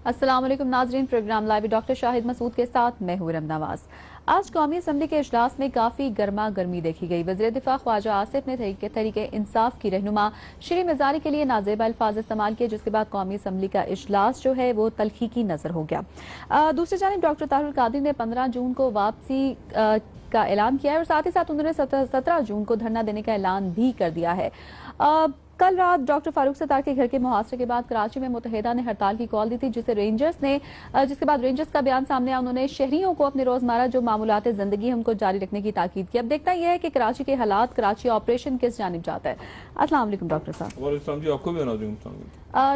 अस्सलाम वालेकुम नाजरीन, program live doctor Shahid Masood के साथ मैं हूं नवाज। आज कौमी असम्बली के इजलास में काफी गर्मा गर्मी देखी गई। वज़ीर दिफा ख्वाजा आसिफ ने तहरीके इंसाफ की रहनुमा श्री मिजारी के लिए नाजेबा अल्फाज इस्तेमाल किए, जिसके बाद कौमी असम्बली का इजलास जो है वो तल्खी की नजर हो गया। दूसरी जानिब डॉक्टर ताहिरुल कादरी ने 15 जून को वापसी का ऐलान किया है और साथ ही साथ उन्होंने 17 जून को धरना देने का ऐलान भी कर दिया है। कल रात डॉक्टर फारूक सत्तार के घर के मुहासरे के बाद कराची में मुत्तहिदा ने हड़ताल की कॉल दी थी, जिसके बाद रेंजर्स का बयान सामने आया। उन्होंने शहरियों को अपने रोजमर्रा जो मामूलात जिंदगी है उनको जारी रखने की ताकीद की। अब देखना यह है कि कराची के हालात, कराची ऑपरेशन किस जानिब जाता है। अस्सलाम वालेकुम डॉक्टर साहब।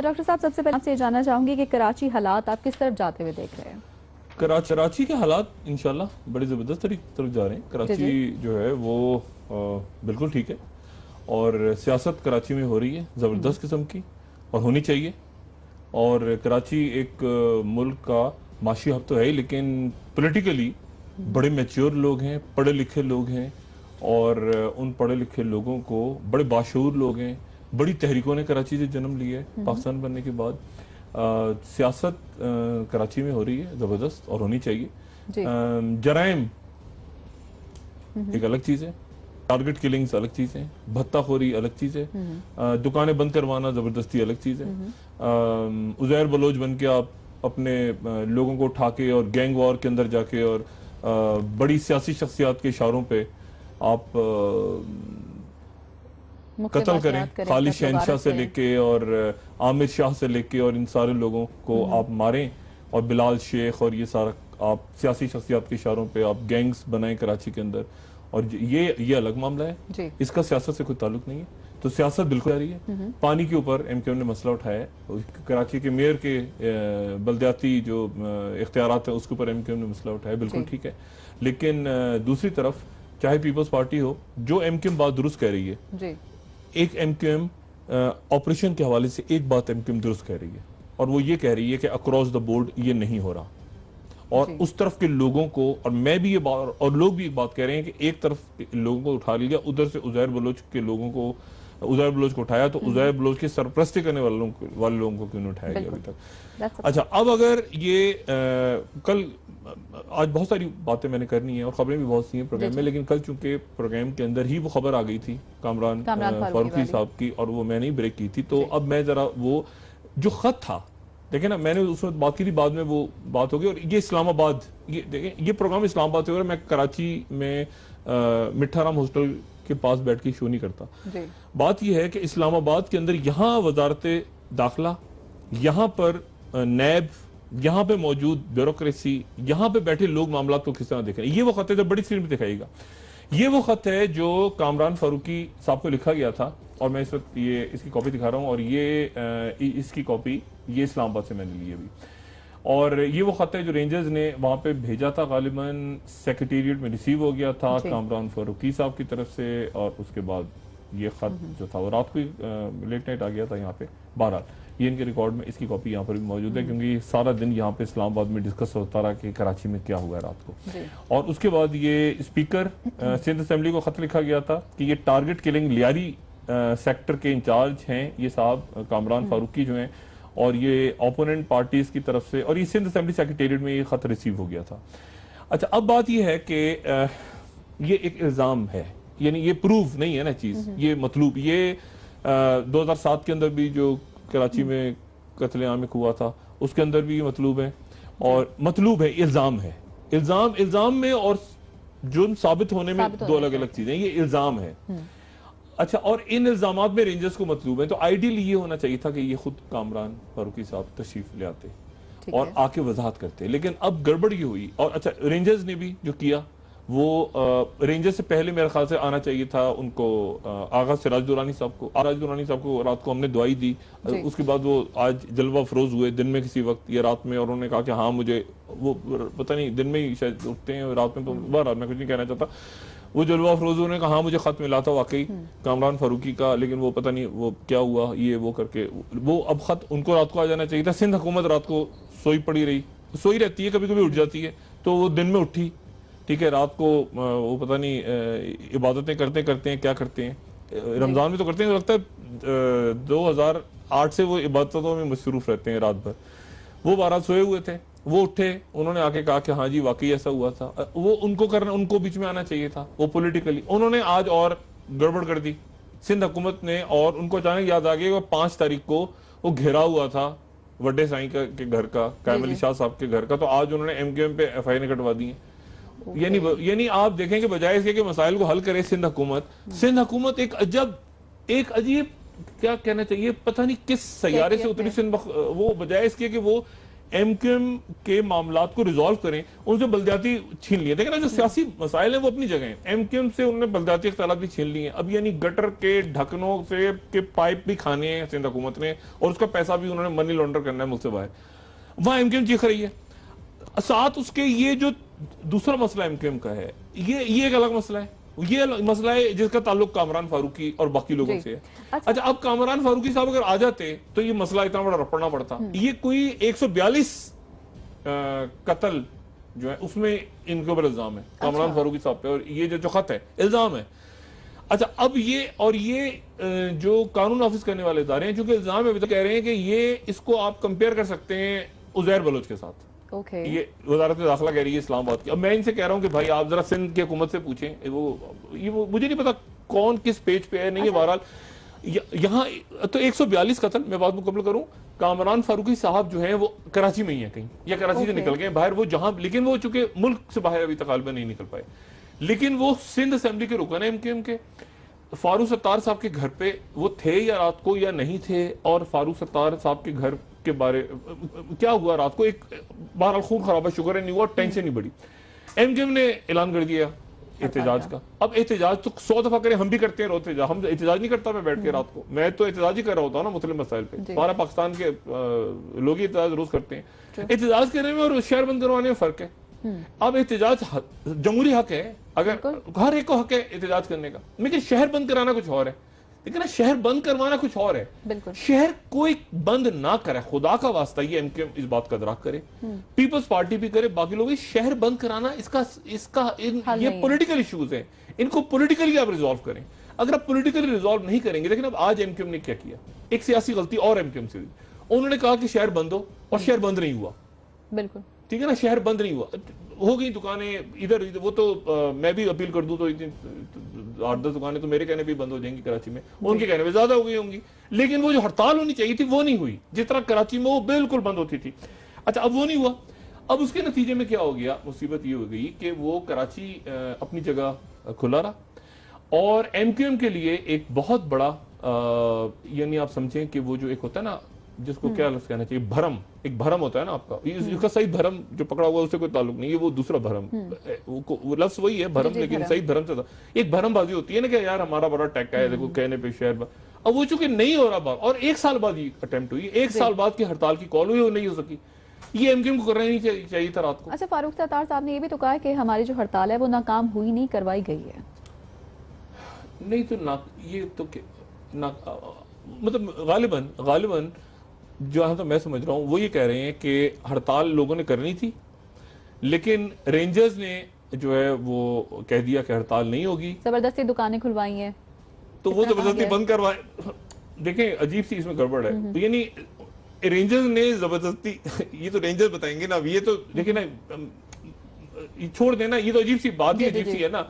डॉक्टर साहब, सबसे पहले आपसे जानना चाहूंगी कि कराची हालात आप किस तरफ जाते हुए देख रहे हैं? कराची के हालात इंशाल्लाह बड़ी जबरदस्त तरफ जा रहे हैं। कराची जो है वो बिल्कुल ठीक है और सियासत कराची में हो रही है जबरदस्त किस्म की और होनी चाहिए। और कराची एक मुल्क का माशी हब तो है ही, लेकिन पॉलिटिकली बड़े मैच्योर लोग हैं, पढ़े लिखे लोग हैं और उन पढ़े लिखे लोगों को बड़े बाशऊर लोग हैं। बड़ी तहरीकों ने कराची से जन्म लिया है पाकिस्तान बनने के बाद। सियासत कराची में हो रही है जबरदस्त और होनी चाहिए। जराइम एक अलग चीज है, टारगेट किलिंग्स अलग चीज है, भत्ताखोरी अलग चीज है, दुकानें बंद करवाना जबरदस्ती अलग चीज है। उजैर बलोच बन के आप अपने लोगों को उठा के और गैंग वॉर के अंदर जाके और बड़ी सियासी शख्सियात के इशारों पे आप कत्ल करें, खालिद शहनशाह से लेके और आमिर शाह से लेके और इन सारे लोगों को आप मारें और बिलाल शेख और ये सारा आप सियासी शख्सियात के इशारों पे आप गैंग्स बनाएं कराची के अंदर। और ये अलग मामला है, इसका सियासत से कोई ताल्लुक नहीं है। तो सियासत बिल्कुल आ रही है। पानी के ऊपर एमक्यूएम ने मसला उठाया है, कराची के मेयर के बल्दियाती जो इख्तियारात है उसके ऊपर एमक्यूएम ने मसला उठाया, बिल्कुल ठीक है। लेकिन दूसरी तरफ चाहे पीपल्स पार्टी हो, जो एमक्यूएम बात दुरुस्त कह रही है, एक एमक्यूएम ऑपरेशन के हवाले से एक बात एमक्यूएम दुरुस्त कह रही है और वो ये कह रही है कि अक्रॉस द बोर्ड ये नहीं हो रहा। और उस तरफ के लोगों को, और मैं भी ये बात और लोग भी एक बात कह रहे हैं कि एक तरफ के लोगों को उठा लिया, उधर से उजैर बलोच के लोगों को, उजैर बलोच को उठाया, तो उजैर बलोच की सरपरस्ती करने वाले लोगों को क्यों नहीं उठाया गया अभी तक? अच्छा, अब अगर ये कल आज बहुत सारी बातें मैंने करनी है और खबरें भी बहुत सी हैं प्रोग्राम में, लेकिन कल चूंकि प्रोग्राम के अंदर ही वो खबर आ गई थी कामरान फारूकी साहब की और वो मैंने ही ब्रेक की थी, तो अब मैं जरा वो जो खत था, देखें ना, मैंने उसमें बात की थी, बाद में वो बात होगी। और ये इस्लामाबाद, ये देखें, ये प्रोग्राम इस्लामाबाद से हो रहा है। मैं कराची में मिठाराम हॉस्टल के पास बैठ के शो नहीं करता। बात ये है कि इस्लामाबाद के अंदर यहाँ वजारत दाखिला, यहाँ पर नैब, यहाँ पे मौजूद ब्यूरोक्रेसी, यहाँ पे बैठे लोग मामला को किस तरह देख रहे हैं। ये वो खत है जो बड़ी स्क्रीन पे दिखाएगा। ये वो खत है जो कामरान फारूकी साहब को लिखा गया था और मैं इस वक्त ये इसकी कॉपी दिखा रहा हूँ और ये इसकी कॉपी ये इस्लामाबाद से मैंने ली अभी। और ये वो खत है जो रेंजर्स ने वहां पे भेजा था, गालिबन सेक्रेटेरिएट में रिसीव हो गया था कामरान फारूकी साहब की तरफ से, और उसके बाद ये खत जो था वो रात को लेट नाइट आ गया था यहाँ पे। बहरहाल ये इनके रिकॉर्ड में इसकी कॉपी यहाँ पर भी मौजूद है, क्योंकि सारा दिन यहाँ पे इस्लामाबाद में डिस्कस होता रहा कि कराची में क्या हुआ रात को। और उसके बाद ये स्पीकर सिंध असेंबली को खत लिखा गया था कि ये टारगेट किलिंग लियारी सेक्टर के इंचार्ज हैं ये साहब कामरान फारूकी जो हैं, और ये ओपोनेंट पार्टीज की तरफ से, और ये सिंध असेंबली सेक्रेटेरिएट में ये खत रिसीव हो गया था। अच्छा, अब बात ये है कि ये एक इल्जाम है, यानी ये प्रूफ नहीं है ना चीज, ये मतलूब, ये 2007 के अंदर भी जो कराची में कत्लेआम हुआ था उसके अंदर भी मतलूब है, और मतलूब है, इल्जाम है। इल्जाम में और जुर्म साबित होने में दो अलग अलग चीजें। ये इल्जाम है। अच्छा, और इन इल्जामात में रेंजर्स को मतलूब है, तो आइडियल ये होना चाहिए था कि ये खुद कामरान फारूकी साहब तशरीफ ले आते और आके वजाहत करते, लेकिन अब गड़बड़ ये हुई। और अच्छा, रेंजर्स ने भी जो किया वो रेंजर्स से पहले मेरे ख्याल से आना चाहिए था उनको आगा सिराज दुरानी साहब को रात को हमने दवाई दी, उसके बाद वो आज जलवा फरोज हुए दिन में किसी वक्त या रात में, और उन्होंने कहा कि हाँ मुझे वो पता नहीं दिन में ही शायद उठते हैं, रात में तो बहरहाल मैं कुछ नहीं कहना चाहता। वो जलवा फरोज ने कहा हाँ मुझे खत मिला था वाकई कामरान फारूकी का, लेकिन वो पता नहीं वो क्या हुआ, ये वो करके वो अब खत उनको रात को आ जाना चाहिए था। सिंध हुकूमत रात को सोई पड़ी रही, सोई रहती है, कभी कभी उठ जाती है, तो वो दिन में उठी, ठीक है, रात को वो पता नहीं इबादतें करते हैं क्या करते हैं, रमजान में तो करते हैं, लगता है 2008 से वो इबादतों में मसरूफ रहते हैं रात भर। वो बारात सोए हुए थे, वो उठे, उन्होंने आके कहा कि हाँ जी वाकई ऐसा हुआ था। वो उनको बीच में आना चाहिए था, वो पॉलिटिकली उन्होंने आज और गड़बड़ कर दी सिंध हुकूमत ने। और उनको अचानक याद आ गया कि 5 तारीख को वो घेरा हुआ था वड्डे साईं के घर का, कैमली शाह साहब के घर का, तो आज उन्होंने MQM पे FIR कटवा दी है। यानी आप देखें कि बजाय इसके कि मसाइल को हल करे सिंध हुकूमत एक अजीब क्या कहना चाहिए, पता नहीं किस सैयारे से उतरी सिंध, वो बजाय इसके कि वो MQM के मामलात को रिजॉल्व करें, उनसे बलदियाती छीन लिए। देखिए ना, जो सियासी मसाइल हैं वो अपनी जगह हैं, MQM से उन्होंने बलदियाती इख्तिलाफ भी छीन लिए। अब यानी गटर के ढक्कनों से के पाइप भी खाने हैं सिंध हुकूमत ने, और उसका पैसा भी उन्होंने मनी लॉन्डर करना है मुल्क से बाहर, वहां MQM चीख रही है। साथ उसके ये जो दूसरा मसला MQM का है, ये एक अलग मसला है। ये मसला है जिसका ताल्लुक कामरान फारूकी और बाकी लोगों से है। अच्छा, अब कामरान फारूकी साहब अगर आ जाते तो ये मसला इतना बड़ा रपड़ना पड़ता। ये कोई 142 कत्ल जो है उसमें इनके ऊपर इल्जाम है कामरान फारूकी साहब पे, और ये जो खत है इल्जाम है। अच्छा, अब ये जो कानून ऑफिस करने वाले इदारे हैं, चूंकि इल्जाम है, अभी तक कह रहे हैं कि ये इसको आप कंपेयर कर सकते हैं उजैर बलोच के साथ। ये वजारत दाखिला कह रही है इस्लामाबाद की। अब मैं इनसे कह रहा हूं कि भाई आप जरा सिंध की हुकूमत से पूछें, वो मुझे नहीं पता कौन किस पेज पे है, नहीं है। बहरहाल यहाँ तो 142 कत्ल, मैं बात मुकम्मल करूं, कामरान फारूकी साहब जो है वो कराची में ही है कहीं, या कराची से निकल गए बाहर, वो जहां, लेकिन वो चूंकि मुल्क से बाहर अभी तक हाल में नहीं निकल पाए, लेकिन वो सिंध असेंबली के रुकन है MQM के। फारूक सत्तार साहब के घर पे वो थे या रात को या नहीं थे, और फारूक सत्तार साहब के घर के बारे क्या हुआ रात को, एक बहरहाल खून खराबा, शुगर नहीं हुआ, टेंशन नहीं बढ़ी। MQM ने ऐलान कर दिया एहतजाज का। अब एहतजाज तो 100 दफा करें, हम भी करते हैं रोते, हम एहतजाज नहीं करता मैं बैठ के रात को, मैं तो एहतजाज ही कर रहा होता हूँ ना मुस्लिम मसाइल पे। हमारा पाकिस्तान के लोग एहतजाज रोज करते हैं। एहतजाज करने में और शहर बंद करवाने में फर्क है। अब एहतजाज जमहूरी हक है, अगर हर एक को हक है एहतजाज करने का, लेकिन शहर बंद कराना कुछ और है। लेकिन ना, शहर बंद करवाना कुछ और है। शहर कोई बंद ना करे, खुदा का वास्ता, ये MQM इस बात का इदराक करे, पीपल्स पार्टी भी करे, बाकी लोग। शहर बंद कराना ये पॉलिटिकल इश्यूज है, इनको पॉलिटिकली आप रिजॉल्व करें। अगर आप पॉलिटिकली रिजॉल्व नहीं करेंगे, लेकिन अब आज MQM ने क्या किया, एक सियासी गलती और MQM से हुई। उन्होंने कहा कि शहर बंद हो, और शहर बंद नहीं हुआ। बिल्कुल ठीक है ना, शहर बंद नहीं हुआ, हो गई दुकानें इधर, वो तो मैं भी अपील कर दूं तो 8-10 दुकानें तो मेरे कहने पे बंद हो जाएंगी कराची में, उनके कहने पे ज्यादा हो गई होंगी, लेकिन वो जो हड़ताल होनी चाहिए थी वो नहीं हुई, जिस तरह कराची में वो बिल्कुल बंद होती थी। अच्छा, अब वो नहीं हुआ। अब उसके नतीजे में क्या हो गया, मुसीबत ये हो गई कि वो कराची अपनी जगह खुला रहा, और MQM के लिए एक बहुत बड़ा यानी आप समझें कि वो जो एक होता है ना, जिसको क्या लफ्ज कहना चाहिए, भरम, एक भरम होता है ना आपका, इसका सही भरम जो पकड़ा हुआ उससे कोई ताल्लुक नहीं है, वो दूसरा भरम, वो लफ्ज वही है भरम, लेकिन सही भरम से था। एक भरमबाजी होती है ना कि यार हमारा बड़ा टैक है, देखो कहने पे शहर। अब वो चूंकि नहीं हो रहा बात, और 1 साल बाद ये अटेम्प्ट हुई, 1 साल बाद की हड़ताल की कॉल हुई, वो नहीं हो सकी। ये MQM को करना नहीं चाहिए था रात को। अच्छा, फारूक सत्तार साहब ने ये भी तो कहा कि हमारी जो हड़ताल है वो नाकाम हुई नहीं, करवाई गई है। नहीं तो ना, ये तो मतलब गालिबन जो तो मैं समझ रहा हूं वो ये कह रहे हैं कि हड़ताल लोगों ने करनी थी, लेकिन रेंजर्स ने जो है वो कह दिया कि हड़ताल नहीं होगी, जबरदस्ती दुकानें खुलवाई हैं, तो वो जबरदस्ती बंद करवाए। देखें, अजीब सी इसमें गड़बड़ है, यानी रेंजर्स ने जबरदस्ती ये तो रेंजर्स बताएंगे ना, ये तो देखिए ना, छोड़ देना, ये तो अजीब सी बात ही अजीब सी है ना।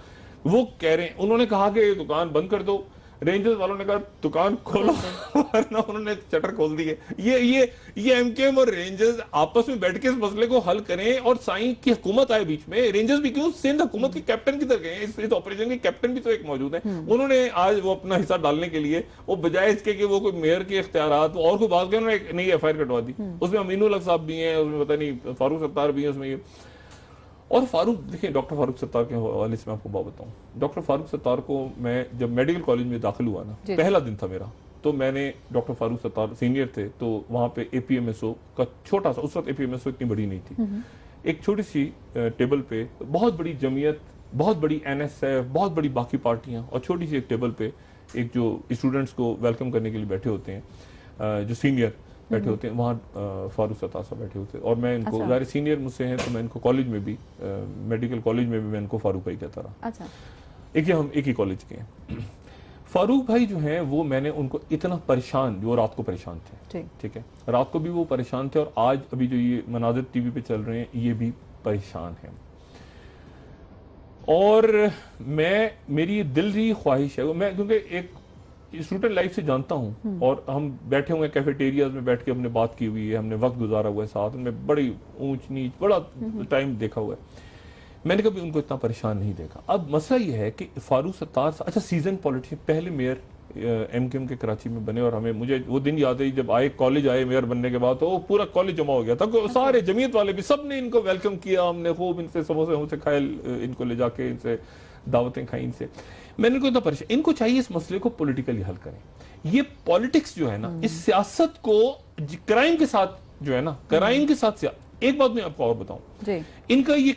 वो कह रहे हैं, उन्होंने कहा कि दुकान बंद कर दो, रेंजर्स वालों ने कहा दुकान खोलो, वरना उन्होंने शटर खोल दिए। ये MQM और रेंजर्स आपस में बैठ के इस मसले को हल करें, और साईं की हुकूमत आए बीच में। रेंजर्स भी क्यों, सिंध हुकूमत के कैप्टन किधर गए, इस ऑपरेशन के कैप्टन भी तो एक मौजूद है। उन्होंने आज वो अपना हिस्सा डालने के लिए, वो बजाय इसके कि वो कोई मेयर के इख्तियारात और कोई बात करें, उन्होंने एक नई FIR कटवा दी। उसमें अमीनुल हक साहब भी हैं, उसमें पता नहीं फारूक सत्तार भी हैं उसमें। और फारूक, देखिए डॉक्टर फारूक सत्तार के हवाले से मैं आपको बात बताऊं, डॉक्टर फारूक सत्तार को मैं जब मेडिकल कॉलेज में दाखिल हुआ ना, पहला दिन था मेरा, तो मैंने डॉक्टर फारूक सत्तार सीनियर थे, तो वहां पे APMSO का छोटा सा, उस वक्त APMSO इतनी बड़ी नहीं थी, एक छोटी सी टेबल पे बहुत बड़ी जमीयत, बहुत बड़ी NSF, बहुत बड़ी बाकी पार्टियां, और छोटी सी एक टेबल पे एक जो स्टूडेंट्स को वेलकम करने के लिए बैठे होते हैं, जो सीनियर बैठे होते हैं, वहाँ फारूक सत्तार साहब बैठे होते हैं। और मैं इनको, ज़ाहिर सीनियर मुझसे हैं, तो मैं इनको कॉलेज में भी, मेडिकल कॉलेज में भी मैं इनको फारूक भाई कहता रहा। अच्छा, हम एक ही कॉलेज के हैं। फारूक भाई जो हैं वो मैंने उनको इतना परेशान, जो रात को परेशान थे, ठीक है, रात को भी वो परेशान थे और आज अभी जो ये मनाजिर टीवी पे चल रहे हैं ये भी परेशान हैं। और मेरी दिल की ख्वाहिश है, मैं क्योंकि एक स्टूडेंट लाइफ से जानता हूं और हम बैठे हुए कैफेटेरियाज में बैठ के हमने बात की हुई है, हमने वक्त गुजारा हुआ है साथ में, बड़ी ऊंच नीच बड़ा टाइम देखा हुआ है, मैंने कभी उनको इतना परेशान नहीं देखा। अब मसला ये है कि फारूक सत्तार अच्छा सीजन पॉलिटिशियन, पहले मेयर एमकेएम के कराची में बने और हमें, मुझे वो दिन याद है जब आए कॉलेज आए मेयर बनने के बाद, तो वो पूरा कॉलेज जमा हो गया था, सारे जमीयत वाले भी सब ने इनको वेलकम किया, हमने खूब इनसे समोसे खाए, इनको ले जाके इनसे दावतें खाई इनसे। मैंने इनको इतना परेशान, इनको चाहिए इस मसले को पॉलिटिकली हल करें। ये पॉलिटिक्स जो है ना, इस सियासत को क्राइम के साथ जो है ना, क्राइम के साथ एक बात मैं आपको और बताऊं, इनका ये,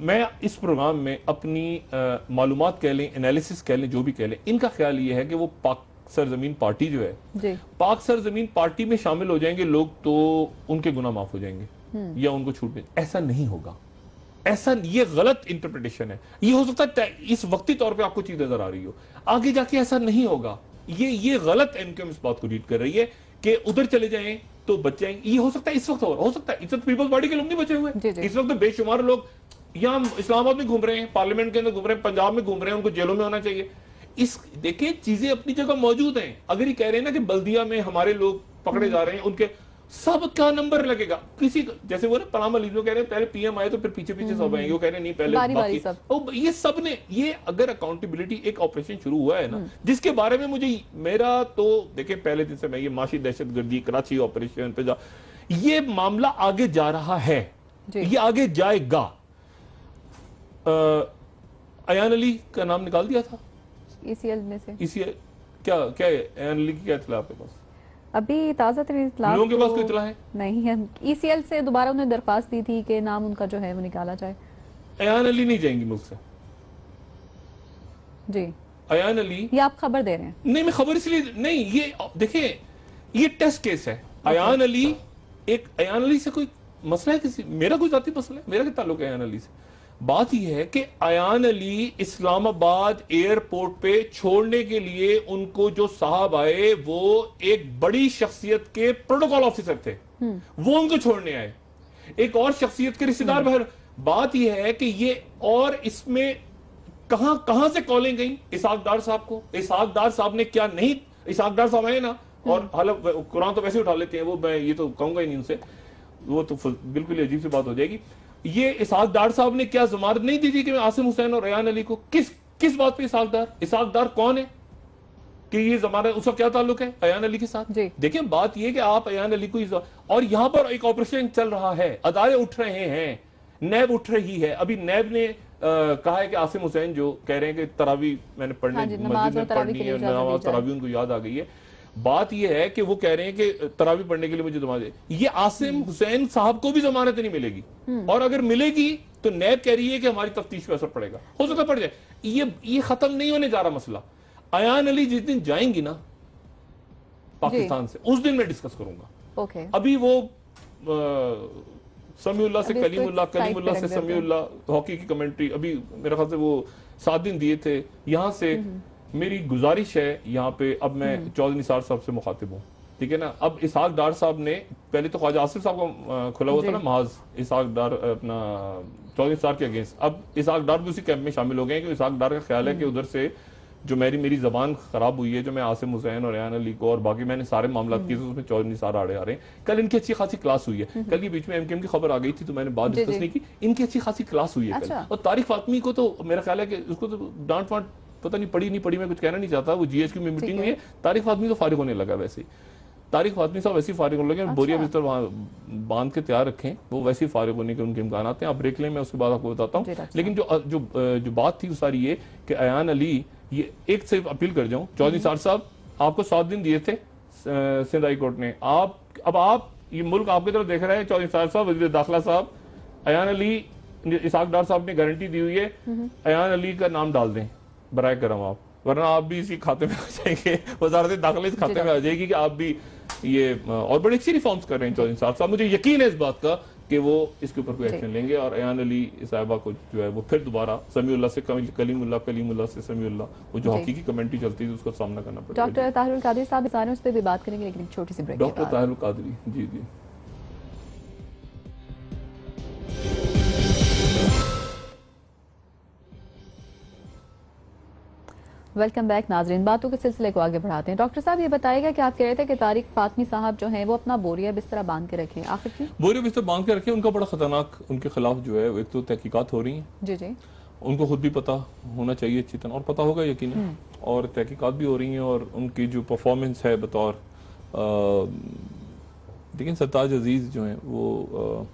मैं इस प्रोग्राम में अपनी मालूमात कह लें, एनालिसिस कह लें, जो भी कह लें, इनका ख्याल ये है कि वो पाक सरजमीन पार्टी जो है, पाक सरजमीन पार्टी में शामिल हो जाएंगे लोग तो उनके गुनाह माफ हो जाएंगे या उनको छूट मिले। ऐसा नहीं होगा, ऐसा, ये गलत इंटरप्रिटेशन है। ये हो सकता है इस वक्ती तौर पे आपको चीज नजर आ रही हो, आगे जाके ऐसा नहीं होगा। ये गलत एमकेएम इस बात को रीड कर रही है कि उधर चले जाएं तो बच जाएंगे। ये हो सकता है इस वक्त हो सकता है इस वक्त पीपल्स पार्टी के लोग नहीं बचे हुए, इस वक्त बेशुमार लोग यहाँ इस्लामाबाद में घूम रहे हैं, पार्लियामेंट के अंदर घूम रहे हैं, पंजाब में घूम रहे हैं, उनको जेलों में होना चाहिए। इस देखिए चीजें अपनी जगह मौजूद हैं। अगर ये कह रहे हैं ना कि बल्दिया में हमारे लोग पकड़े जा रहे हैं, उनके सब का नंबर लगेगा किसी, जैसे वो ना पनामा लीज कह रहे हैं पहले पीएम आए तो फिर पीछे पीछे सब आएंगे, वो कह रहे हैं नहीं पहले बाकी ये सब ने, ये अगर अकाउंटेबिलिटी एक ऑपरेशन शुरू हुआ है ना, जिसके बारे में मुझे मेरा तो देखिए पहले दिन से मैं ये माशी दहशतगर्दी कराची ऑपरेशन पे ये मामला आगे जा रहा है, ये आगे जाएगा। अयान अली का नाम निकाल दिया था ईसीएल में से, ईसीएल क्या क्या है, अयान अली की क्या इत्तला आपके पास? अभी ताजा तरीन इत्तला लोगों के पास कोई इत्तला है नहीं है। ईसीएल से दोबारा उन्होंने दरख्वास्त दी थी कि नाम उनका जो है वो निकाला जाए। अयान अली नहीं जाएंगी मुल्क से जी। अयान अली, ये आप खबर दे रहे हैं? नहीं, मैं खबर इसलिए नहीं, ये देखिए ये टेस्ट केस है। अयान अली, एक अयान अली से कोई मसला है किसी, मेरा कोई जाती मसला है, मेरा क्या ताल्लुक है अयान अली से? बात यह है कि अयान अली इस्लामाबाद एयरपोर्ट पे छोड़ने के लिए उनको जो साहब आए वो एक बड़ी शख्सियत के प्रोटोकॉल ऑफिसर थे, वो उनको छोड़ने आए, एक और शख्सियत के रिश्तेदार बाहर। बात यह है कि ये, और इसमें कहां कहां से कॉलें गई इसहाक डार साहब को, इसहाक डार साहब ने क्या नहीं, इसहाक डार साहब आए ना, और हालांकि कुरान तो वैसे उठा लेते हैं वो, मैं ये तो कहूंगा ही नहीं उनसे, वो तो बिल्कुल अजीब सी बात हो जाएगी। ये इसहाक डार साहब ने क्या जमानत नहीं दी थी कि आसिम हुसैन और अयान अली को, किस बात पे इसहाक डार कौन है कि ये जमानत, उसका क्या ताल्लुक है अयान अली के साथ? देखिए बात ये कि आप अयान अली को, और यहां पर एक ऑपरेशन चल रहा है, अदारे उठ रहे हैं, नैब उठ रही है। अभी नैब ने कहा है कि आसिम हुसैन जो कह रहे हैं कि तरावी मैंने पढ़ने मस्जिद में पढ़नी है, नमाज तरावी उनको याद आ गई है। बात यह है कि वो कह रहे हैं कि तरावी पढ़ने के लिए मुझे जमानत दे, ये आसिम हुसैन साहब को भी जमानत नहीं मिलेगी, और अगर मिलेगी तो नैब कह रही है कि हमारी तफ्तीश पे असर पड़ेगा, हो सकता पड़ जाए। ये खत्म नहीं होने जा रहा मसला। अयान अली जिस दिन जाएंगी ना पाकिस्तान से, उस दिन मैं डिस्कस करूंगा। अभी वो समीउल्लाह से कलीमुल्लाह, कलीमुल्लाह से समीउल्लाह, हॉकी की कमेंट्री अभी मेरे ख्याल से वो 7 दिन दिए थे। यहां से मेरी गुजारिश है यहाँ पे, अब मैं चौधरी निसार साहब से मुखातिब हूँ, ठीक है ना। अब इसहाक डार साहब ने, पहले तो ख्वाजा आसिफ साहब का खुला हुआ था ना महाज, इसहाक डार अपना चौधरी निसार के अगेंस्ट, अब इसहाक डार भी उसी कैंप में शामिल हो गए कि इसहाक डार का ख्याल है कि उधर से जो मेरी जबान खराब हुई है, जो मैं आसिम हुसैन और अयान अली को और बाकी मैंने सारे मामला किए, उसमें चौधरी निसार आड़े आ रहे हैं। कल इनकी अच्छी खासी क्लास हुई है, कल के बीच में एमकेएम की खबर आ गई थी तो मैंने बात डिस्कस नहीं की, इनकी अच्छी खासी क्लास हुई है कल। और तारिक फातमी को तो मेरा ख्याल है कि उसको तो डांट वांट पता नहीं पड़ी नहीं पड़ी, मैं कुछ कहना नहीं चाहता, वो जीएचक्यू में मीटिंग हुई है, तारिक फातमी तो फारिग होने लगा, वैसे तारिक फातमी साहब वैसे ही फारिग होने लगे। बोरिया बिस्तर वहां बांध के तैयार रखें, वो वैसे ही फारिग होने के उनके इम्कान आते हैं। आप ब्रेक लें, मैं उसके बाद आपको बताता हूँ। लेकिन जो बात थी वो सारी ये कि अयान अली, ये एक से अपील कर जाऊं, चौधरी निसार साहब आपको 7 दिन दिए थे सिंध हाई कोर्ट ने, आप ये मुल्क आपकी तरफ देख रहे हैं। चौधरी निसार साहब, वज़ीर दाखिला साहब, अयान अली, इसहाक डार साहब ने गारंटी दी हुई है, अयान अली का नाम डाल दें बराए करम आप, वरना आप भी इसी खाते में आ जाएंगे, वज़ारत दाखिला इस खाते में आ जाएगी कि आप भी ये, और बड़े अच्छी रिफॉर्म्स कर रहे हैं चौधरी साहब। मुझे यकीन है इस बात का कि वो इसके ऊपर कोई एक्शन लेंगे और अयान अली साहिबा को जो है वो फिर दोबारा समीउल्लाह से कलीमुल्लाह से समीउल्लाह, वो जो हकीकी कमेंट्री चलती थी उसका सामना करना पड़ेगा। डॉक्टर ताहिरुल कादरी साहब इस बारे में उस पर भी बात करेंगे, लेकिन एक छोटी सी ब्रेक। डॉक्टर ताहिरुल कादरी, जी जी। वेलकम बैक नाजरीन, बातों के सिलसिले को आगे बढ़ाते हैं। डॉक्टर साहब ये बताएगा कि आप कह रहे थे कि तारिक फातमी साहब जो हैं वो अपना बोरिया बिस्तरा बांध के रखें, आखिर क्यों? बोरिया बिस्तर बांध के रखें, उनका बड़ा खतरनाक उनके खिलाफ जो है एक तो तहकीकात हो रही है। जी जी। उनको खुद भी पता होना चाहिए अच्छी तरह, और पता होगा यकीनन, और तहकीकात भी हो रही हैं, और उनकी जो परफॉर्मेंस है बतौर लेकिन सरताज अजीज जो है वो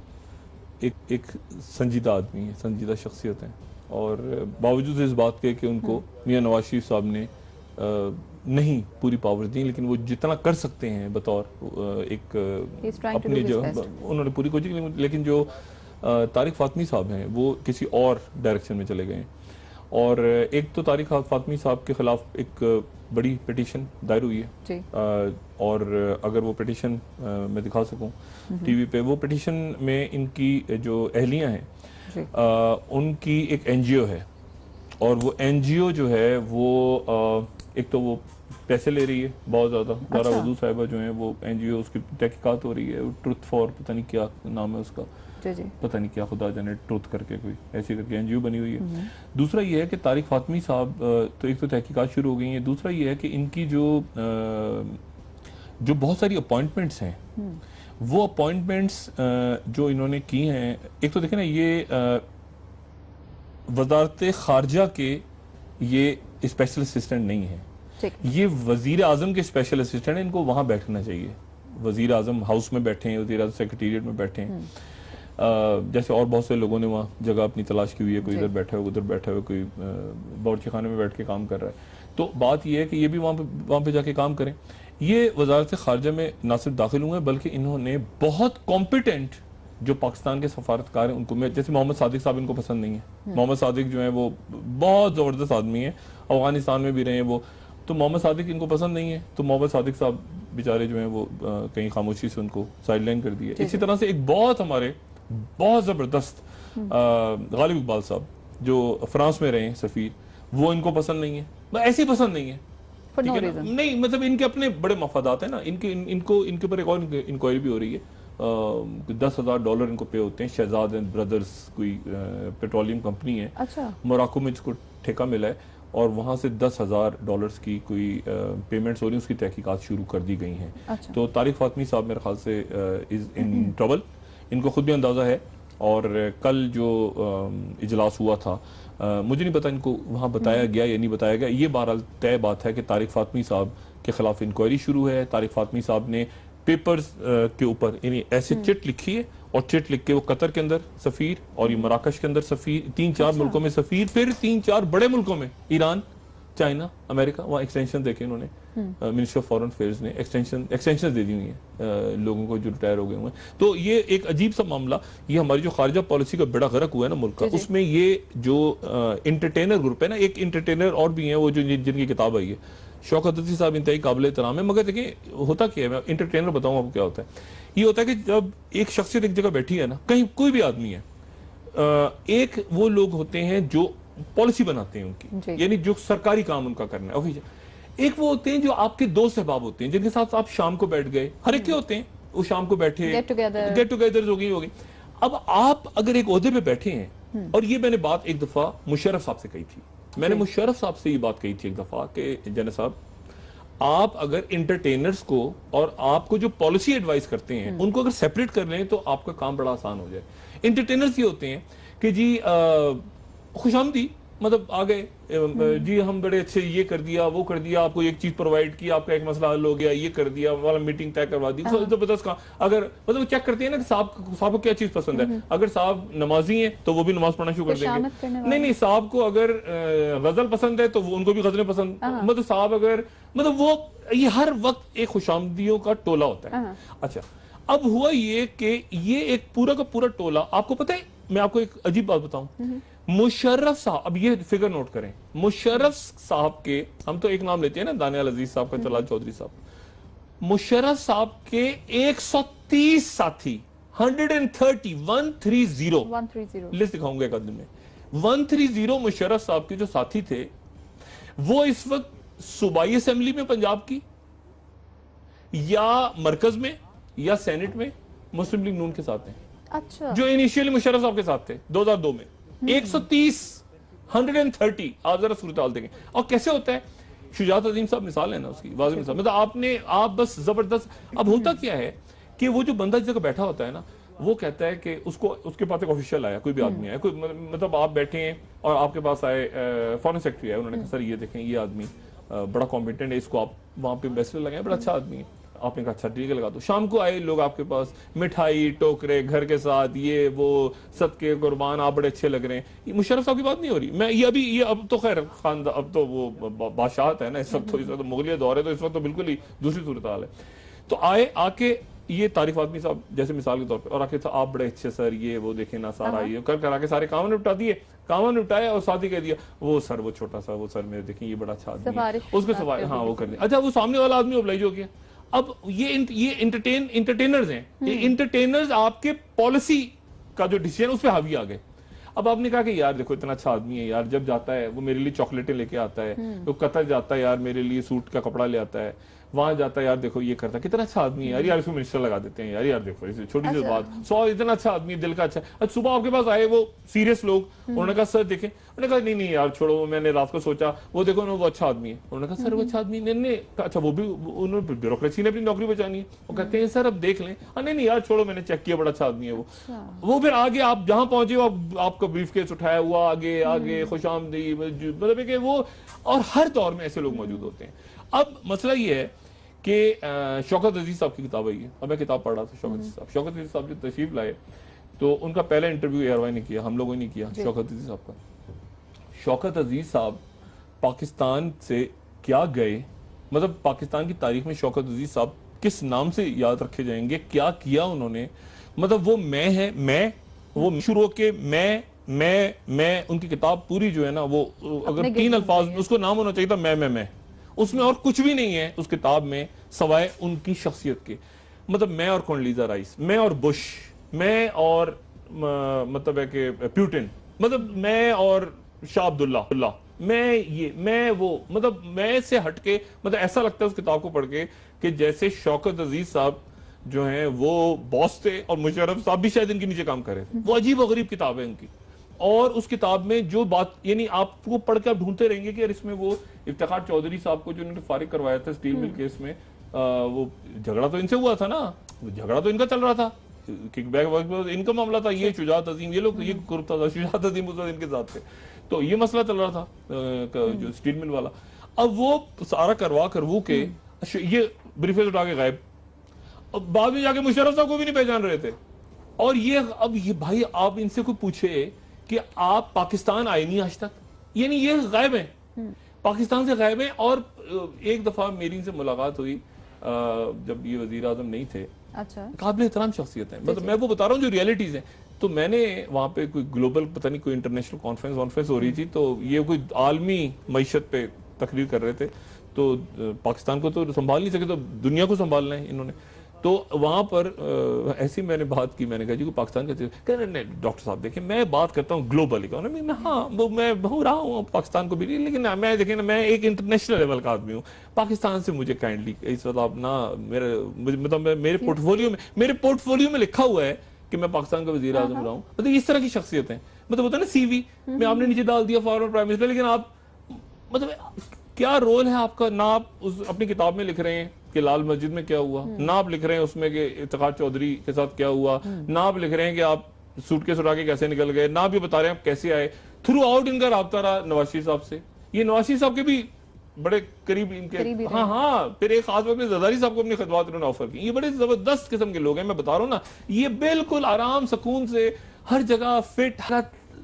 एक संजीदा आदमी है, संजीदा शख्सियत है, और बावजूद इस बात के कि उनको मियां नवाज शरीफ साहब ने नहीं पूरी पावर दी, लेकिन वो जितना कर सकते हैं बतौर एक अपनी जो उन्होंने पूरी कोशिश की, लेकिन जो तारिक फातमी साहब हैं वो किसी और डायरेक्शन में चले गए हैं। और एक तो तारिक फातमी साहब के खिलाफ एक बड़ी पिटीशन दायर हुई है, और अगर वो पिटीशन मैं दिखा सकूं टीवी पे, वो पिटीशन में इनकी जो अहलियां हैं उनकी एक एनजीओ है, और वो एनजीओ जो है वो एक तो वो पैसे ले रही है बहुत ज्यादा। दारा वजू साहिबा जो है वो एनजीओ, उसकी तहकीकात हो रही है, ट्रुथ फॉर पता नहीं क्या नाम है उसका, पता नहीं क्या, खुदा जाने, ट्रुथ करके कोई ऐसी करके एनजीओ बनी हुई है। दूसरा ये है कि तारिक फातमी साहब तो एक तो तहकीकात शुरू हो गई है, दूसरा ये है कि इनकी जो बहुत सारी अपॉइंटमेंट्स हैं, वो अपॉइंटमेंट्स जो इन्होंने की हैं, एक तो देखें ना, ये वजारत खारजा के ये स्पेशल असिस्टेंट नहीं है, ये वजीर आजम के स्पेशल असिस्टेंट है, इनको वहां बैठना चाहिए। वजीर आजम हाउस में बैठे हैं, वजीर आजम सेक्रेटेरिएट में बैठे हैं, जैसे और बहुत से लोगों ने वहाँ जगह अपनी तलाश की हुई है, कोई इधर बैठा है, उधर बैठा है, कोई बावर्ची खाने में बैठ के काम कर रहा है। तो बात यह है कि ये भी वहाँ पे जाके काम करें। ये वजारत खारजा में ना सिर्फ दाखिल हुए बल्कि इन्होंने बहुत कॉम्पिटेंट जो पाकिस्तान के सफारतकार हैं उनको, मैं जैसे मोहम्मद सादिक साहब इनको पसंद नहीं है। मोहम्मद सादिक जो है वो बहुत जबरदस्त आदमी है, अफगानिस्तान में भी रहे हैं वो, तो मोहम्मद सादिक इनको पसंद नहीं है, तो मोहम्मद सादिक साहब बेचारे जो हैं वो कहीं खामोशी से उनको साइडलाइन कर दिए। इसी तरह से एक बहुत हमारे बहुत जबरदस्त गालिब इकबाल साहब जो फ्रांस में रहे सफीर, वो इनको पसंद नहीं है, ऐसे ही पसंद नहीं है, ठीक है ना? नहीं मतलब इनके अपने बड़े मफादात है ना, इनके ऊपर एक और इंक्वायरी भी हो रही है। $10,000 इनको पे होते हैं, शहजाद एंड ब्रदर्स कोई पेट्रोलियम कंपनी है, अच्छा। मोराको में जिसको ठेका मिला है, और वहां से $10,000 की कोई पेमेंट्स हो रही है, उसकी तहकीकात शुरू कर दी गई हैं। अच्छा। तो तारिक फातमी साहब मेरे ख्याल से इज इन ट्रबल, इनको खुद भी अंदाजा है। और कल जो इजलास हुआ था, मुझे नहीं पता इनको वहां बताया गया या नहीं बताया गया, ये बहरहाल तय बात है कि तारिक फातमी साहब के खिलाफ इंक्वायरी शुरू है। तारिक फातमी साहब ने पेपर्स के ऊपर यानी ऐसे चिट लिखी है, और चिट लिख के वो कतर के अंदर सफीर, और ये मराकश के अंदर सफीर, 3-4 मुल्कों में सफीर, फिर 3-4 बड़े मुल्कों में, ईरान, चाइना, अमेरिका, वहाँ एक्सटेंशन देखे इन्होंने, मिनिस्ट्री ऑफ फॉरेन अफेयर्स ने एक्सटेंशन दे दी हुई है लोगों को जो रिटायर हो गए हुए। तो ये एक अजीब सा मामला, ये हमारी जो खारजा पॉलिसी का बेड़ा गर्क हुआ है ना मुल्क का, उसमें ये जो इंटरटेनर ग्रुप है ना, एक इंटरटेनर और भी है वो जो जिनकी किताब आई है, शौकत अजीज साहब इंतहाई काबिल एहतराम है, मगर देखिए होता क्या है, मैं इंटरटेनर बताऊं आपको क्या होता है। ये होता है कि जब एक शख्सियत एक जगह बैठी है ना, कहीं कोई भी आदमी है, एक वो लोग होते हैं जो पॉलिसी बनाते हैं उनकी, यानी जो सरकारी काम उनका करना है, एक वो होते हैं जो आपके दोस्त अहबाब होते हैं, जिनके साथ आप शाम को बैठ गए, हर एक के होते हैं, वो शाम को बैठे, गेट टुगेदर हो गई। अब आप अगर एक ओहदे पे बैठे हैं, और ये मैंने बात एक दफा मुशर्रफ साहब से कही थी, मैंने मुशर्रफ साहब से ये बात कही थी एक दफा कि जन साहब, आप अगर इंटरटेनर्स को और आपको जो पॉलिसी एडवाइस करते हैं उनको अगर सेपरेट कर लें तो आपका काम बड़ा आसान हो जाए। इंटरटेनर्स ये होते हैं कि जी खुशामदी, मतलब आ गए जी, हम बड़े अच्छे, ये कर दिया, वो कर दिया, आपको एक चीज प्रोवाइड की, आपका एक मसला हल हो गया, ये कर दिया, वाला मीटिंग तय करवा दी, जबरदस्त का। अगर मतलब चेक करते हैं ना कि साहब को क्या चीज पसंद है, अगर साहब नमाजी हैं तो वो भी नमाज पढ़ना शुरू कर देंगे, नहीं साहब को अगर गजल पसंद है तो वो उनको भी गजलें पसंद, मतलब साहब अगर, मतलब वो ये हर वक्त एक खुशामदियों का टोला होता है। अच्छा, अब हुआ ये कि ये एक पूरा का पूरा टोला, आपको पता है, मैं आपको एक अजीब बात बताऊं, मुशर्रफ साहब, अब ये फिगर नोट करें, मुशर्रफ साहब के, हम तो एक नाम लेते हैं ना, दानियाल अजीज साहब का, जलाल चौधरी साहब, मुशर्रफ साहब के 130 साथी 130 लिस्ट दिखाऊंगा एक आदमी में। 130 मुशर्रफ साहब के जो साथी थे वो इस वक्त सूबाई असेंबली में पंजाब की या मरकज में या सेनेट में मुस्लिम लीग नून के साथ हैं। अच्छा। जो इनिशियली मुशर्रफ साहब के साथ थे 2002 में 130 आप जरा सूरत हाल देखें। और कैसे होता है, शुजात अजीम साहब मिसाल है ना उसकी, वाज़ेह मिसाल। मतलब आप बस जबरदस्त। अब होता क्या है कि वो जो बंदा जिस जगह बैठा होता है ना, वो कहता है कि उसके पास एक ऑफिशियल आया, कोई भी आदमी आया, कोई मतलब आप बैठे हैं और आपके पास आए फॉरेन सेक्रेटरी आए, उन्होंने कहा सर ये देखें ये आदमी बड़ा कॉम्पिटेंट है, इसको आप वहां पे एम्बेसडर लगाएं, बड़ा अच्छा आदमी है। आपने कहा अच्छा ठीक है लगा दो। शाम को आए लोग आपके पास, मिठाई टोकरे घर के साथ, ये वो सदके कुर्बान, आप बड़े अच्छे लग रहे हैं। मुशर्रफ साहब की बात नहीं हो रही। मैं ये अब तो खैर खानदान, अब तो वो बादशाहत है ना इस वक्त तो मुगलिया दौर है, तो इस वक्त तो बिल्कुल ही दूसरी सूरत हाल है। तो आके ये तारिफ आदमी साहब जैसे मिसाल के तौर पर, और आके तो आप बड़े अच्छे सर, ये वो देखे ना सारा, ये कर आके सारे काम निपटा दिए, काम निपटाया और साथ ही कह दिया वो सर वो छोटा सा वो सर मेरे देखें ये बड़ा अच्छा आदमी है, उसको सवाल हाँ वो कर दिया। अच्छा वो सामने वाला आदमी ओब्लाइज हो गया। अब ये इंटरटेनर्स हैं, ये इंटरटेनर्स आपके पॉलिसी का जो डिसीजन उस पर हावी आ गए। अब आपने कहा कि यार देखो इतना अच्छा आदमी है यार, जब जाता है वो मेरे लिए चॉकलेटें लेके आता है, वो कतर जाता है यार मेरे लिए सूट का कपड़ा ले आता है, वहां जाता है यार देखो ये करता है, कितना अच्छा आदमी है यार इसको मिनिस्टर लगा देते हैं यार देखो छोटी सी बात, इतना अच्छा आदमी है, दिल का अच्छा है। अच्छा सुबह आपके पास आए वो सीरियस लोग, उन्होंने कहा सर देखें, उन्होंने कहा नहीं यार छोड़ो, मैंने रात को सोचा वो देखो ना वो अच्छा आदमी है, उन्होंने कहा सर वो अच्छा आदमी नहीं, अच्छा वो भी उन्होंने ब्यूरोक्रेसी ने अपनी नौकरी बचानी है, वो कहते हैं सर अब देख लें, नहीं यार छोड़ो मैंने चेक किया बड़ा अच्छा आदमी है वो फिर आगे आप जहां पहुंचे हो आपका ब्रीफकेस उठाया हुआ आगे आगे खुशामदी, मतलब कि वो, और हर दौर में ऐसे लोग मौजूद होते हैं। अब मसला ये है कि शौकत अजीज साहब की किताब आई है, अब मैं किताब पढ़ रहा था शौकत अजीज साहब जो तशरीफ लाए, तो उनका पहला इंटरव्यू एयरवाई ने किया, हम लोगों ने किया शौकत अजीज साहब का। शौकत अजीज साहब पाकिस्तान से क्या गए, मतलब पाकिस्तान की तारीख में शौकत अजीज साहब किस नाम से याद रखे जाएंगे, क्या किया उन्होंने, मतलब वो मैं है, मैं वो शुरू के मैं उनकी किताब पूरी जो है ना वो अगर 3 अल्फाज उसको नाम होना चाहिए था मैं, उसमें और कुछ भी नहीं है उस किताब में सवाए उनकी शख्सियत के। मतलब मैं और कॉन्डोलीजा राइस, मैं और बुश, मैं और मतलब है कि प्यूटिन, मतलब मैं और शाह अब्दुल्ला, मैं वो, मतलब मैं से हटके, मतलब ऐसा लगता है उस किताब को पढ़ के कि जैसे शौकत अजीज साहब जो हैं वो बॉस थे और मुशर्रफ साहब भी शायद इनके नीचे काम कर रहे थे। वो अजीब और गरीब किताब है उनकी, और उस किताब में जो बात, यानी आपको पढ़ के आप ढूंढते रहेंगे कि यार इसमें वो इफ्तिखार चौधरी साहब को जो उन्होंने फारिग करवाया था स्टील मिल केस में, वो झगड़ा तो इनसे हुआ था ना, झगड़ा तो इनका चल रहा था, किकबैक इनका मामला था, ये शुजात अजीम ये लोग ये ग्रुप था, शुजात अजीम उस वक्त इनके साथ थे, तो ये मसला चल रहा था जो स्टील मिल वाला। अब वो सारा करवा करवू के ये ब्रीफेस उठा के गायब, अब बाद में जाके मुशर्रफ साहब को भी नहीं पहचान रहे थे। और ये अब ये भाई आप इनसे कोई पूछे कि आप पाकिस्तान आए नहीं आज तक, यानी ये गायब है, पाकिस्तान से गायब है। और एक दफा मेरी इनसे मुलाकात हुई जब ये वजीर आजम नहीं थे, अच्छा काबिल एहतराम शख्सियत है, मतलब मैं वो बता रहा हूँ जो रियलिटीज हैं। तो मैंने वहां पे कोई ग्लोबल पता नहीं कोई इंटरनेशनल कॉन्फ्रेंस हो रही थी, तो ये कोई आलमी मईशत पे तकरीर कर रहे थे, तो पाकिस्तान को तो संभाल नहीं सके तो दुनिया को संभालना है इन्होंने। तो वहां पर ऐसी मैंने बात की, मैंने कहा जी को पाकिस्तान का नहीं डॉक्टर साहब देखिए मैं बात करता हूँ ग्लोबली, हाँ मैं हो रहा हूँ पाकिस्तान को भी नहीं, लेकिन मैं देखिए ना मैं एक इंटरनेशनल लेवल का आदमी हूँ, पाकिस्तान से मुझे काइंडली इस वक्त आप ना मतलब मेरे पोर्टफोलियो में लिखा हुआ है कि मैं पाकिस्तान का वजीर आजम रहा हूँ। मतलब इस तरह की शख्सियत है, मतलब होता है ना सीवी में आपने नीचे डाल दिया फॉर्मर प्राइम मिनिस्टर, लेकिन आप मतलब क्या रोल है आपका, ना आप उस अपनी किताब में लिख रहे हैं कि लाल मस्जिद में क्या हुआ, ना आप लिख रहे हैं उसमें कि इफ्तिखार चौधरी के साथ क्या हुआ, ना आप लिख रहे हैं कि आप सूटकेस उठा के कैसे निकल गए, ना भी बता रहे हैं आप कैसे आए। थ्रू आउट इनका राब्ता रहा नवाज शरीफ साहब से, ये नवाज शरीफ साहब के भी बड़े करीब इनके, हाँ फिर एक खास वक्त में जरदारी साहब को अपनी खिदमत इन्होंने ऑफर की। ये बड़े जबरदस्त किस्म के लोग हैं, मैं बता रहा हूँ ना, ये बिल्कुल आराम सुकून से हर जगह फिट,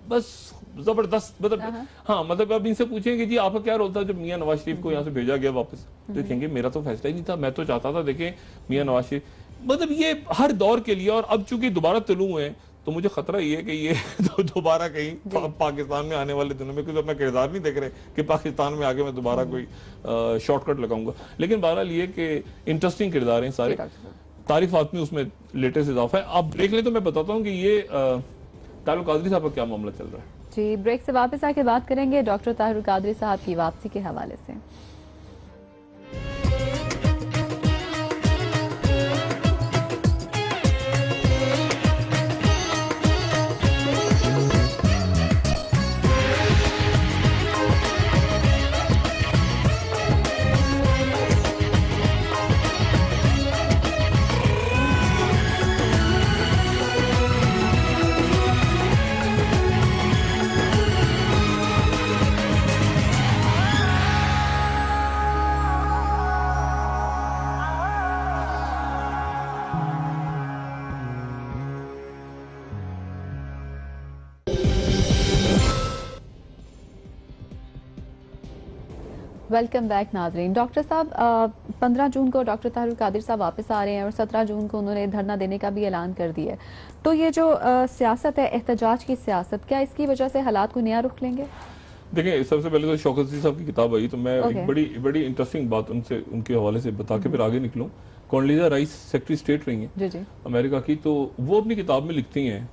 बस जबरदस्त, मतलब हाँ मतलब अब इनसे पूछें कि जी आपका क्या रोल था जब मियां नवाज शरीफ को यहाँ से भेजा गया वापस, तो कहेंगे मेरा तो फैसला ही नहीं था, मैं तो चाहता था देखें मियां नवाज शरीफ, मतलब ये हर दौर के लिए। और अब चूंकि दोबारा तलू है तो मुझे खतरा ये है कि ये दोबारा कहीं पाकिस्तान में आने वाले दिनों में, क्योंकि अपना किरदार नहीं देख रहे कि पाकिस्तान में आगे मैं दोबारा कोई शॉर्टकट लगाऊंगा, लेकिन बहरहाल ये कि इंटरेस्टिंग किरदार हैं सारे। तारीफात में उसमें लेटेस्ट इजाफा है। आप देख लें तो मैं बताता हूँ कि ये ताहिर कादरी साहब का क्या मामला चल रहा है। जी, ब्रेक से वापस आके बात करेंगे डॉक्टर ताहिर कादरी साहब की वापसी के हवाले से। वेलकम बैक नाजरीन। डॉक्टर साहब, 15 जून को डॉक्टर ताहिर कादरी साहब वापस आ रहे हैं और 17 जून को उन्होंने धरना देने का भी ऐलान कर दिया है। तो ये जो सियासत है, एहतजाज की सियासत, क्या इसकी वजह से हालात को नया रुख लेंगे? देखिए, सबसे पहले तो शौकत अजीज साहब की किताब आई तो मैं एक बड़ी इंटरेस्टिंग बात उनके हवाले से बता के फिर आगे निकलूं। कॉन्डोलीजा राइस सेक्रेटरी स्टेट रही हैं अमेरिका की, तो वो अपनी किताब में लिखती हैं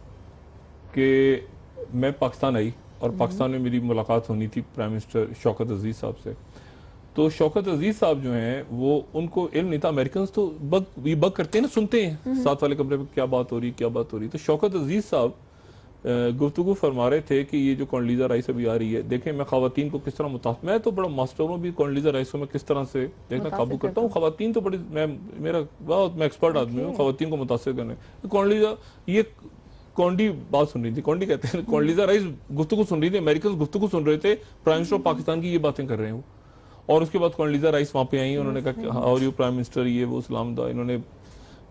कि मैं पाकिस्तान आई और पाकिस्तान में मेरी मुलाकात होनी थी प्राइम मिनिस्टर शौकत अजीज साहब से। तो शौकत अजीज साहब जो हैं वो उनको इल्म नहीं था। अमेरिकन तो बग करते हैं ना, सुनते हैं साथ वाले कमरे में क्या बात हो रही। तो शौकत अजीज साहब गुफ्तगू फरमा रहे थे कि ये जो कॉन्डोलीजा राइस अभी आ रही है, देखें मैं खवातीन को किस तरह मैं तो बड़ा मास्टर हूँ भी कॉन्डोलीजा राइस को मैं किस तरह से देखना काबू करता हूँ। खवातीन तो बड़ी मैं एक्सपर्ट आदमी हूँ खवातीन को मुतासिर करने। कॉन्डोलीजा ये कॉन्डी बात सुन रही थी, कॉन्डी कहते हैं, कॉन्डोलीजा राइस गुफ्तगू सुन रही थी, अमेरिकन गुफ्तगू सुन रहे थे, प्राइम मिनिस्टर ऑफ पाकिस्तान की ये बातें कर रहे हैं। और उसके बाद कॉन्डोलीजा राइस वहां पे आई, उन्होंने कहा कि और यू प्राइम मिनिस्टर, ये वो सलाम दा, इन्होंने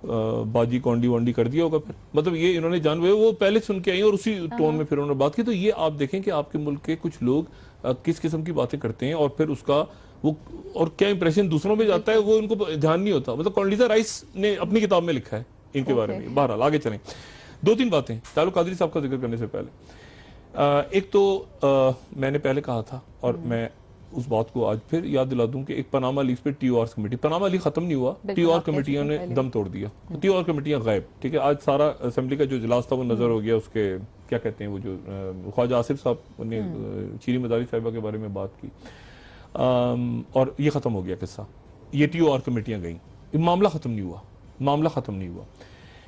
बाजी कॉन्डी वॉन्डी कर दिया होगा। फिर मतलब ये इन्होंने जानवे वो पहले सुन के आई और उसी टोन में फिर उन्होंने बात की। तो ये आप देखें कि आपके मुल्क के कुछ लोग किस किस्म की बातें करते हैं और फिर उसका वो और क्या इंप्रेशन दूसरों में जाता है वो उनको ध्यान नहीं होता। मतलब कॉन्डोलीजा राइस ने अपनी किताब में लिखा है इनके बारे में। बहरहाल आगे चलें, 2-3 बातें ताहिर कादरी साहब का जिक्र करने से पहले। एक तो मैंने पहले कहा था और मैं उस बात को आज फिर याद दिला दूं कि एक पनामा लीग्स पे टीओआर कमेटी, पनामा लीग खत्म नहीं हुआ, टीओआर कमेटियों ने दम तोड़ दिया, टीओआर कमेटियां गायब। ठीक है, आज सारा असेंबली का जो इजलास था वो नजर हो गया। उसके क्या कहते हैं वो जो ख्वाजा आसिफ साहब ने चीनी मदारी साहिबा के बारे में बात की और ये खत्म हो गया किस्सा। ये टीओआर कमेटियां गई, मामला खत्म नहीं हुआ,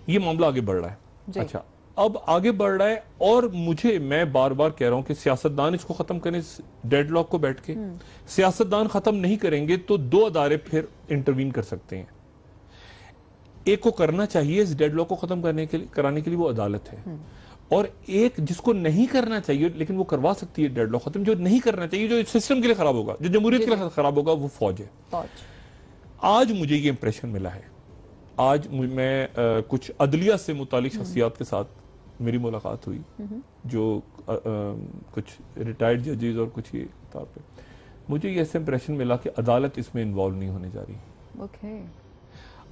ये मामला आगे बढ़ रहा है। अच्छा, अब आगे बढ़ रहा है और मैं बार बार कह रहा हूं कि सियासतदान इसको खत्म करें, डेडलॉक को बैठ के। सियासतदान खत्म नहीं करेंगे तो 2 अदारे फिर इंटरवीन कर सकते हैं। एक को करना चाहिए इस डेडलॉक को खत्म कराने के लिए वो अदालत है, और एक जिसको नहीं करना चाहिए लेकिन वो करवा सकती है डेडलॉक खत्म, जो नहीं करना चाहिए, जो सिस्टम के लिए खराब होगा, जो जमहूरियत के लिए खराब होगा, वो फौज है। आज मुझे ये इंप्रेशन मिला है, आज मैं कुछ अदलिया से मुतालिक शख्सियात के साथ मेरी मुलाकात हुई, जो कुछ रिटायर्ड जजेस और कुछ ये तौर पे मुझे ये ऐसे इंप्रेशन मिला कि अदालत इसमें इन्वॉल्व नहीं होने जा रही।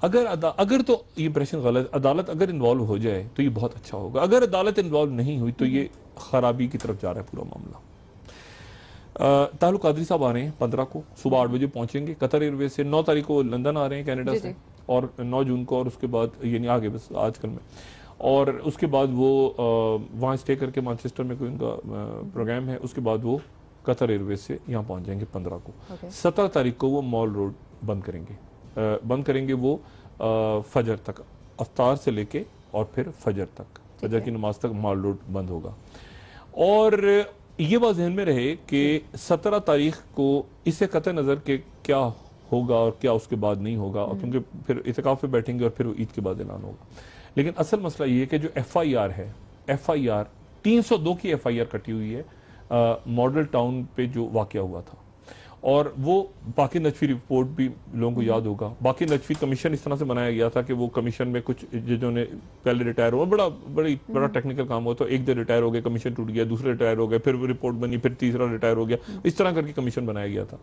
अगर तो ये इंप्रेशन गलत, अदालत अगर इन्वॉल्व हो जाए तो ये बहुत अच्छा होगा। अगर अदालत इन्वॉल्व नहीं हुई तो ये खराबी की तरफ जा रहा है पूरा मामला। ताहिर कादरी साहब आ रहे हैं 15 को सुबह 8 बजे पहुंचेंगे कतर एयरवेज से। 9 तारीख को लंदन आ रहे हैं कनाडा से, और 9 जून को, और उसके बाद यानी आगे बस आजकल में, और उसके बाद वो वहाँ स्टे करके मैनचेस्टर में कोई उनका प्रोग्राम है, उसके बाद वो कतर एयरवेज से यहाँ पहुँच जाएंगे 15 को। 17 तारीख को वो मॉल रोड बंद करेंगे वो फजर तक, अफ्तार से लेके और फिर फजर तक, फजर की नमाज तक मॉल रोड बंद होगा। और ये बात ध्यान में रहे कि 17 तारीख को इससे कतई नज़र के क्या होगा और क्या उसके बाद नहीं होगा, क्योंकि फिर इत्तेकाफ पे बैठेंगे और फिर ईद के बाद ऐलान होगा। लेकिन असल मसला ये है कि जो FIR है, FIR 302 की FIR कटी हुई है मॉडल टाउन पे जो वाकया हुआ था, और वो बाकी नजफी रिपोर्ट भी लोगों को याद होगा। बाकी नजफी कमीशन इस तरह से बनाया गया था कि वो कमीशन में कुछ जजों ने पहले रिटायर हुआ, बड़ा टेक्निकल काम हुआ, तो एक दिन रिटायर हो गए, कमीशन टूट गया, दूसरे रिटायर हो गए, फिर रिपोर्ट बनी, फिर तीसरा रिटायर हो गया, इस तरह करके कमीशन बनाया गया था।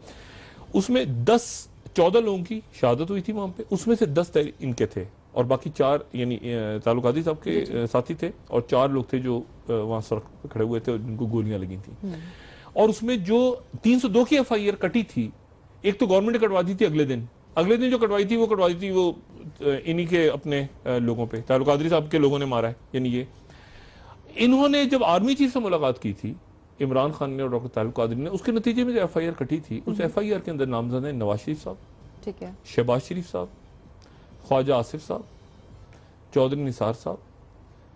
उसमें 14 लोगों की शहादत हुई थी वहां पे, उसमें से 10 इनके थे और बाकी 4 यानी ताहिर कादरी साहब के साथी थे, और 4 लोग थे जो वहां सड़क पे खड़े हुए थे और जिनको गोलियां लगी थी। और उसमें जो 302 की FIR कटी थी, एक तो गवर्नमेंट ने कटवा दी थी अगले दिन जो कटवाई थी वो इन्हीं के अपने लोगों पे, तारुल कादरी साहब के लोगों ने मारा है, यानी ये इन्होंने जब आर्मी चीफ से मुलाकात की थी इमरान खान ने और डॉक्टर तारुल कादरी ने, उसके नतीजे में जो FIR कटी थी, उस FIR के अंदर नामजद है नवाज शरीफ साहब, ठीक है, शहबाज शरीफ साहब, ख्वाजा आसिफ साहब, चौधरी निसार साहब,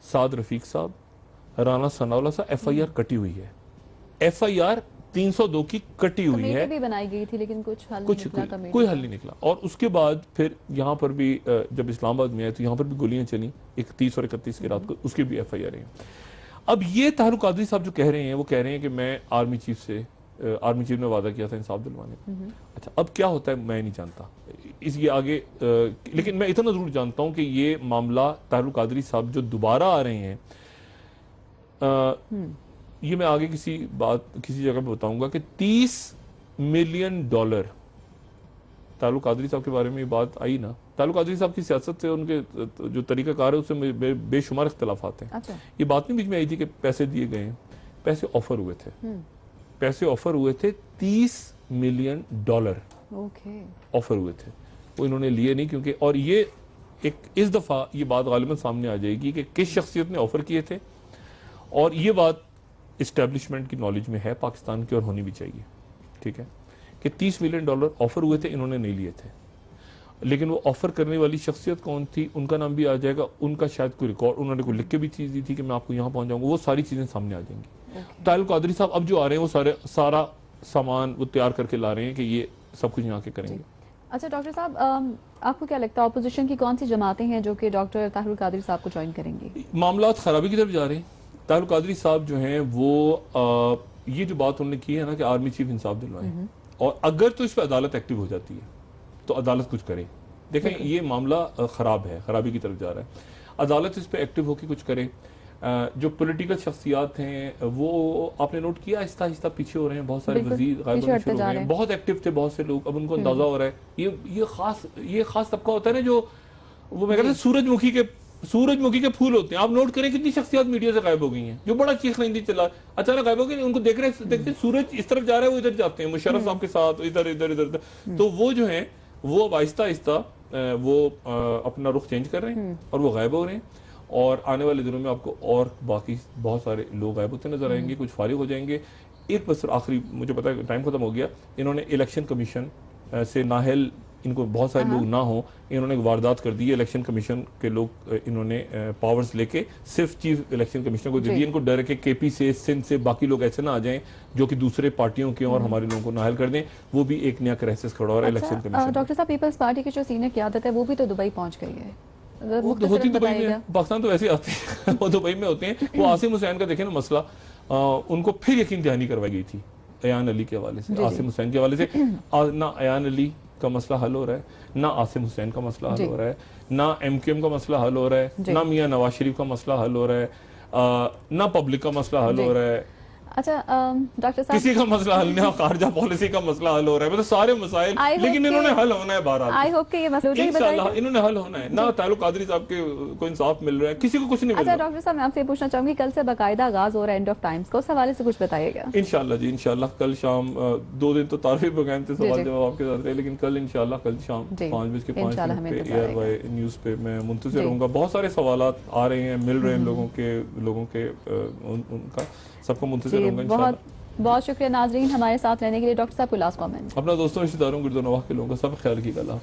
साद रफीक साहब, राना सनाउल्लाह साहब। FIR कटी हुई है, FIR 302 की कटी हुई है, भी बनाई गई थी लेकिन कुछ हल कोई हल नहीं निकला। और उसके बाद फिर यहाँ पर भी जब इस्लामाबाद में आए तो यहाँ पर भी गोलियां चली 31 और 31 की रात को, उसकी भी FIR है। अब ये तारुल कादरी साहब जो कह रहे हैं, वो कह रहे हैं कि मैं आर्मी चीफ ने वादा किया था इंसाफ दिलवाने का। अच्छा, अब क्या होता है मैं नहीं जानता इसके आगे, लेकिन मैं इतना जरूर जानता हूं कि ये मामला तारुल कादरी साहब जो दोबारा आ रहे हैं, ये मैं आगे किसी जगह पे बताऊंगा कि $30 मिलियन तारुल कादरी साहब के बारे में ये बात आई ना। तारुल कादरी साहब की सियासत से उनके जो तरीकाकार है उससे बेशुमार इख्तलाफात हैं। अच्छा। ये बात नहीं बीच में आई थी कि पैसे दिए गए, पैसे ऑफर हुए थे, पैसे ऑफर हुए थे $30 मिलियन ऑफर हुए थे, वो इन्होंने लिए नहीं क्योंकि, और ये इस दफा ये बात गालिबन सामने आ जाएगी कि किस शख्सियत ने ऑफर किए थे, और ये बात इस्टेब्लिशमेंट की नॉलेज में है पाकिस्तान की और होनी भी चाहिए, ठीक है, कि $30 मिलियन ऑफर हुए थे, इन्होंने नहीं लिए थे। लेकिन वो ऑफर करने वाली शख्सियत कौन थी, उनका नाम भी आ जाएगा, उनका शायद कोई रिकॉर्ड, उन्होंने कोई लिख के भी चीज दी थी कि मैं आपको यहाँ पहुंच जाऊंगा, वो सारी चीजें सामने आ जाएंगी। तारुल कादरी साहब अब जो आ रहे हैं वो सारा सामान वो तैयार करके ला रहे हैं कि ये सब कुछ यहाँ के करेंगे। अच्छा डॉक्टर साहब, आपको क्या लगता है ऑपोजिशन की कौन सी जमातें हैं जो कि डॉक्टर तारुल कादरी साहब को ज्वाइन करेंगी? मामला खराबी की तरफ जा रहे हैं। तारुल कादरी साहब जो हैं वो ये जो बात उन्होंने की है ना कि आर्मी चीफ इंसाफ दिलवाए, और अगर तो इस पर अदालत एक्टिव हो जाती है तो अदालत कुछ करे। देखें ये मामला खराब है, खराबी की तरफ जा रहा है, अदालत इस पर एक्टिव होकर कुछ करे। जो पॉलिटिकल शख्सियात हैं वो आपने नोट किया आहिस्ता आहिस्ता पीछे हो रहे हैं, बहुत सारे वजीर गायब होने शुरू हो गए हैं, बहुत एक्टिव थे बहुत से लोग, अब उनको अंदाजा हो रहा है ये खास तबका होता है ना जो वो मैं कहता हूं सूरजमुखी के फूल होते हैं। आप नोट करें कितनी शख्सियात मीडिया से गायब हो गई हैं, जो बड़ा चीख रही थी चला अचानक गायब हो गई, उनको देखते सूरज इस तरफ जा रहा है, वो इधर जाते हैं, मुशर्रफ साहब के साथ इधर तो वो जो है वो अब आहिस्ता आहिस्ता वो अपना रुख चेंज कर रहे हैं और वो गायब हो रहे हैं, और आने वाले दिनों में आपको और बाकी बहुत सारे लोग गायब होते नजर आएंगे, कुछ फारिग हो जाएंगे। एक बस आखिरी, मुझे पता है टाइम खत्म हो गया, इन्होंने इलेक्शन कमीशन से नाहल इनको बहुत सारे लोग ना हो, इन्होंने वारदात कर दी है। इलेक्शन कमीशन के लोग इन्होंने पावर्स लेके सिर्फ चीफ इलेक्शन कमिश्नर को दे दिए, इनको डर है कि KP से सिंध से बाकी लोग ऐसे ना आ जाएं जो कि दूसरे पार्टियों के और हमारे लोगों को नाहल कर दें। वो भी एक नया क्राइसिस खड़ा हो रहा है इलेक्शन कमीशन। डॉक्टर साहब, पीपल्स पार्टी की जो सीनियर क़यादत है वो भी तो दुबई पहुंच गई है, वो तो होती दुबई में, पाकिस्तान तो वैसे आते हैं वो दुबई में होते हैं। वो आसिम हुसैन का देखें ना मसला, उनको फिर यकीन दहानी करवाई गई थी अयान अली के हवाले से, आसिम हुसैन के हवाले से। ना अयान अली का मसला हल हो रहा है, ना आसिम हुसैन का मसला हल हो रहा है, ना MQM का मसला हल हो रहा है, ना मियां नवाज शरीफ का मसला हल हो रहा है, ना पब्लिक का मसला हल हो रहा है। अच्छा डॉक्टर साहब, किसी का मसला हल नहीं, खारजा पॉलिसी का मसला हल हो रहा है, मतलब सारे मसाइल, लेकिन इन्होंने हल होना है बहरहाल। आई होप कि ये मसला इंशाल्लाह इन्होंने हल होना है। ना तारुल कादरी साहब के को इंसाफ मिल रहा है, किसी को कुछ नहीं मिल रहा। अच्छा डॉक्टर साहब, मैं आपसे पूछना चाहूंगी, कल से बाकायदा आगाज हो रहा है एंड ऑफ टाइम्स का, उस हवाले से कुछ बताइएगा। इंशाल्लाह जी, इंशाल्लाह कल शाम 2 दिन तो तारफी प्रोग्राम थे, सवाल जवाब आपके साथ रहे, लेकिन कल इंशाल्लाह कल शाम 5:05 पे ARY न्यूज पे मैं मुंतज़िर रहूंगा। बहुत सारे सवालात आ रहे हैं, मिल रहे हैं लोगों के उनका, सबको मुंतज़िर रहूंगा इंशाल्लाह। बहुत शुक्रिया नाजरीन हमारे साथ रहने के लिए। डॉक्टर साहब को लास्ट कमेंट। अपना दोस्तों, रिश्तेदारों, गिरदो नवाह के लोगों का सब ख्याल कीजिएगा।